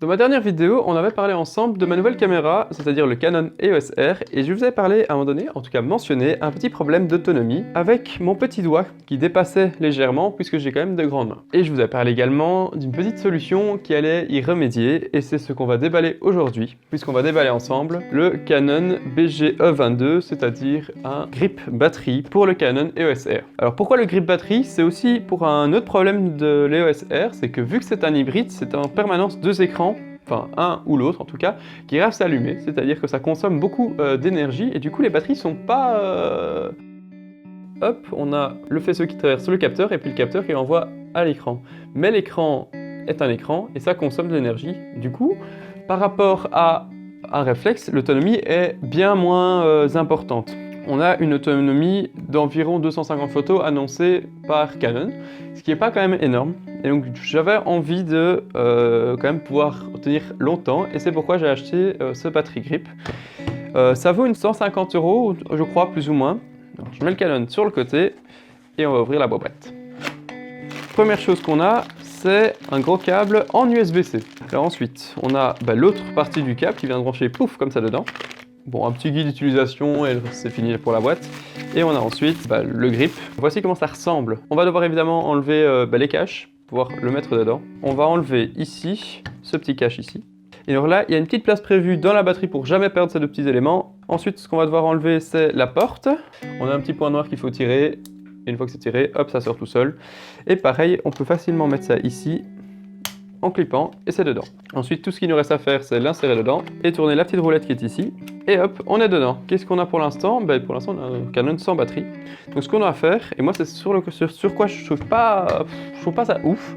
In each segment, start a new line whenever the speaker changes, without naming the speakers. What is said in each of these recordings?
Dans ma dernière vidéo, on avait parlé ensemble de ma nouvelle caméra, c'est-à-dire le Canon EOS R, et je vous avais parlé à un moment donné, en tout cas mentionné, un petit problème d'autonomie avec mon petit doigt qui dépassait légèrement puisque j'ai quand même de grandes mains. Et je vous avais parlé également d'une petite solution qui allait y remédier, et c'est ce qu'on va déballer aujourd'hui, puisqu'on va déballer ensemble le Canon BGE22, c'est-à-dire un grip batterie pour le Canon EOS R. Alors pourquoi le grip batterie? C'est aussi pour un autre problème de l'EOS R, c'est que vu que c'est un hybride, c'est en permanence deux écrans, enfin un ou l'autre en tout cas, qui restent allumés, c'est-à-dire que ça consomme beaucoup d'énergie et du coup les batteries sont pas... Hop, on a le faisceau qui traverse le capteur et puis le capteur qui l'envoie à l'écran. Mais l'écran est un écran et ça consomme de l'énergie. Du coup, par rapport à un réflexe, l'autonomie est bien moins importante. On a une autonomie d'environ 250 photos annoncée par Canon, ce qui n'est pas quand même énorme. Et donc j'avais envie de quand même pouvoir tenir longtemps, et c'est pourquoi j'ai acheté ce battery grip. Ça vaut une 150 €, je crois, plus ou moins. Alors, je mets le Canon sur le côté, et on va ouvrir la boîte. Première chose qu'on a, c'est un gros câble en USB-C. Alors ensuite, on a l'autre partie du câble qui vient de brancher pouf comme ça dedans. Bon, un petit guide d'utilisation et c'est fini pour la boîte. Et on a ensuite le grip. Voici comment ça ressemble. On va devoir évidemment enlever les caches, pouvoir le mettre dedans. On va enlever ici, ce petit cache ici. Et alors là, il y a une petite place prévue dans la batterie pour jamais perdre ces deux petits éléments. Ensuite, ce qu'on va devoir enlever, c'est la porte. On a un petit point noir qu'il faut tirer. Et une fois que c'est tiré, hop, ça sort tout seul. Et pareil, on peut facilement mettre ça ici, en clippant, et c'est dedans. Ensuite, tout ce qu'il nous reste à faire, c'est l'insérer dedans, et tourner la petite roulette qui est ici, et hop, on est dedans. Qu'est-ce qu'on a pour l'instant? Pour l'instant, on a un Canon sans batterie. Donc ce qu'on a à faire, et moi c'est sur quoi je trouve pas ça ouf,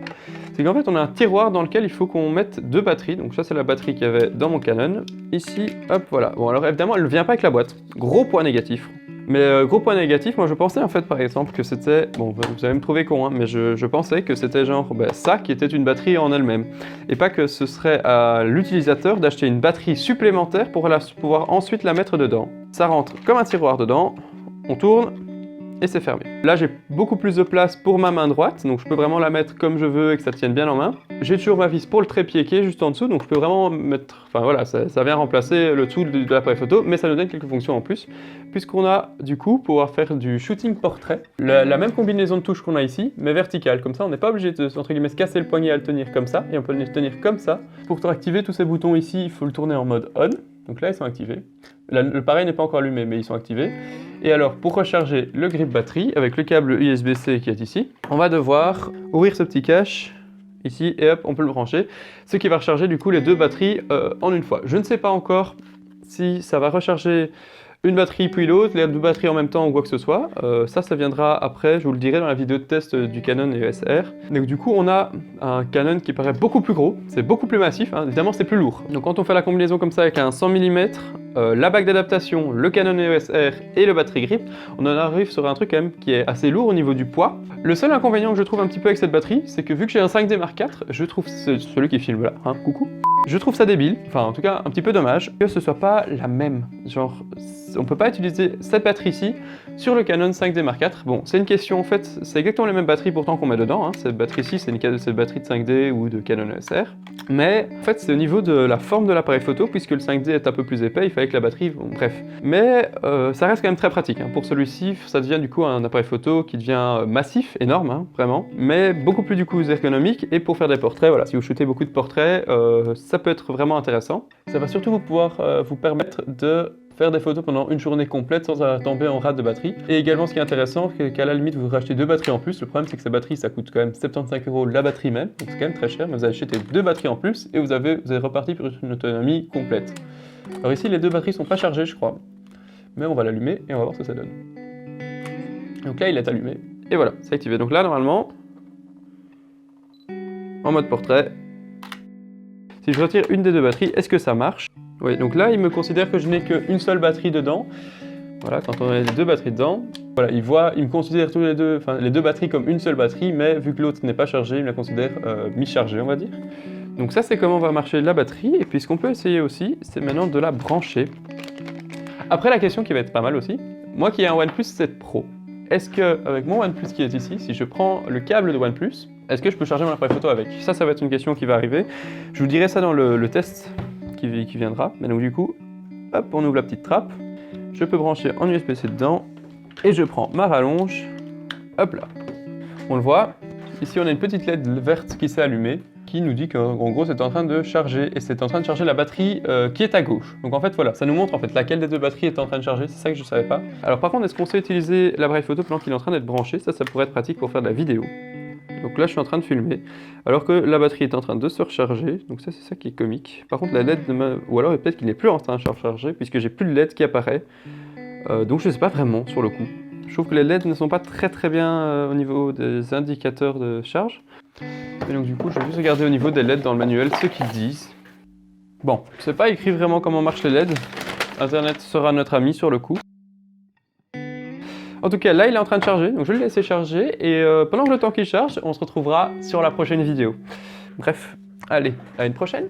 c'est qu'en fait on a un tiroir dans lequel il faut qu'on mette deux batteries. Donc ça c'est la batterie qu'il y avait dans mon Canon. Ici, hop, voilà. Bon alors évidemment, elle ne vient pas avec la boîte. Gros point négatif. Mais gros point négatif, moi je pensais en fait par exemple que c'était, bon vous allez me trouver con, hein, mais je pensais que c'était genre ça qui était une batterie en elle-même. Et pas que ce serait à l'utilisateur d'acheter une batterie supplémentaire pour pouvoir ensuite la mettre dedans. Ça rentre comme un tiroir dedans, on tourne et c'est fermé. Là j'ai beaucoup plus de place pour ma main droite, donc je peux vraiment la mettre comme je veux et que ça tienne bien en main. J'ai toujours ma vis pour le trépied qui est juste en dessous, donc je peux vraiment mettre, enfin voilà, ça vient remplacer le tout de l'appareil photo, mais ça nous donne quelques fonctions en plus, puisqu'on a du coup pouvoir faire du shooting portrait, la même combinaison de touches qu'on a ici, mais verticale, comme ça on n'est pas obligé de, entre guillemets, se casser le poignet à le tenir comme ça, et on peut le tenir comme ça. Pour activer tous ces boutons ici, il faut le tourner en mode on, donc là ils sont activés. Le pareil n'est pas encore allumé, mais ils sont activés. Et alors, pour recharger le grip batterie, avec le câble USB-C qui est ici, on va devoir ouvrir ce petit cache, ici, et hop, on peut le brancher, ce qui va recharger du coup les deux batteries en une fois. Je ne sais pas encore si ça va recharger une batterie puis l'autre, les deux batteries en même temps ou quoi que ce soit. Ça viendra après, je vous le dirai dans la vidéo de test du Canon EOS R. Donc du coup, on a un Canon qui paraît beaucoup plus gros, c'est beaucoup plus massif, hein. Évidemment c'est plus lourd. Donc quand on fait la combinaison comme ça avec un 100 mm, la bague d'adaptation, le Canon EOS R et le battery grip, on en arrive sur un truc quand même qui est assez lourd au niveau du poids. Le seul inconvénient que je trouve un petit peu avec cette batterie, c'est que vu que j'ai un 5D Mark IV, je trouve, celui qui filme là, hein, coucou, je trouve ça débile, enfin en tout cas un petit peu dommage, que ce soit pas la même. Genre, on peut pas utiliser cette batterie-ci sur le Canon 5D Mark IV. Bon, c'est une question en fait, c'est exactement les mêmes batteries pourtant qu'on met dedans, hein. Cette batterie-ci, c'est une batterie de 5D ou de Canon EOS R. Mais en fait, c'est au niveau de la forme de l'appareil photo, puisque le 5D est un peu plus épais, il fallait que la batterie, bon, bref. Mais ça reste quand même très pratique, hein. Pour celui-ci, ça devient du coup un appareil photo qui devient massif, énorme, hein, vraiment, mais beaucoup plus du coup ergonomique. Et pour faire des portraits, voilà, si vous shootez beaucoup de portraits, ça peut être vraiment intéressant. Ça va surtout vous permettre de faire des photos pendant une journée complète sans tomber en rate de batterie. Et également, ce qui est intéressant, c'est qu'à la limite, vous rachetez deux batteries en plus. Le problème, c'est que ces batteries, ça coûte quand même 75 € la batterie même, donc c'est quand même très cher, mais vous allez acheter deux batteries en plus et vous avez reparti pour une autonomie complète. Alors ici, les deux batteries sont pas chargées, je crois, mais on va l'allumer et on va voir ce que ça donne. Donc là, il est allumé, et voilà, c'est activé. Donc là, normalement, en mode portrait, si je retire une des deux batteries, est-ce que ça marche? Oui, donc là, il me considère que je n'ai qu'une seule batterie dedans. Voilà, quand on a les deux batteries dedans, voilà, il me considère tous les deux batteries comme une seule batterie, mais vu que l'autre n'est pas chargée, il me la considère mi-chargée, on va dire. Donc ça, c'est comment va marcher la batterie. Et puis ce qu'on peut essayer aussi, c'est maintenant de la brancher. Après, la question qui va être pas mal aussi, moi qui ai un OnePlus 7 Pro, est-ce que avec mon OnePlus qui est ici, si je prends le câble de OnePlus, est-ce que je peux charger mon appareil photo avec? Ça va être une question qui va arriver. Je vous dirai ça dans le test qui viendra. Mais donc du coup, hop, on ouvre la petite trappe. Je peux brancher en USB-C dedans. Et je prends ma rallonge. Hop là. On le voit. Ici, on a une petite LED verte qui s'est allumée, qui nous dit qu'en gros, c'est en train de charger. Et c'est en train de charger la batterie qui est à gauche. Donc en fait, voilà, ça nous montre en fait laquelle des deux batteries est en train de charger. C'est ça que je ne savais pas. Alors par contre, est-ce qu'on sait utiliser l'appareil photo pendant qu'il est en train d'être branché? Ça pourrait être pratique pour faire de la vidéo. Donc là, je suis en train de filmer, alors que la batterie est en train de se recharger. Donc ça, c'est ça qui est comique. Par contre, la LED, ou alors peut-être qu'il n'est plus en train de se recharger, puisque j'ai plus de LED qui apparaît. Donc je ne sais pas vraiment sur le coup. Je trouve que les LED ne sont pas très bien au niveau des indicateurs de charge. Et donc du coup, je vais juste regarder au niveau des LED dans le manuel ce qu'ils disent. Bon, c'est pas écrit vraiment comment marchent les LED. Internet sera notre ami sur le coup. En tout cas, là, il est en train de charger, donc je vais le laisser charger. Et pendant le temps qu'il charge, on se retrouvera sur la prochaine vidéo. Bref, allez, à une prochaine!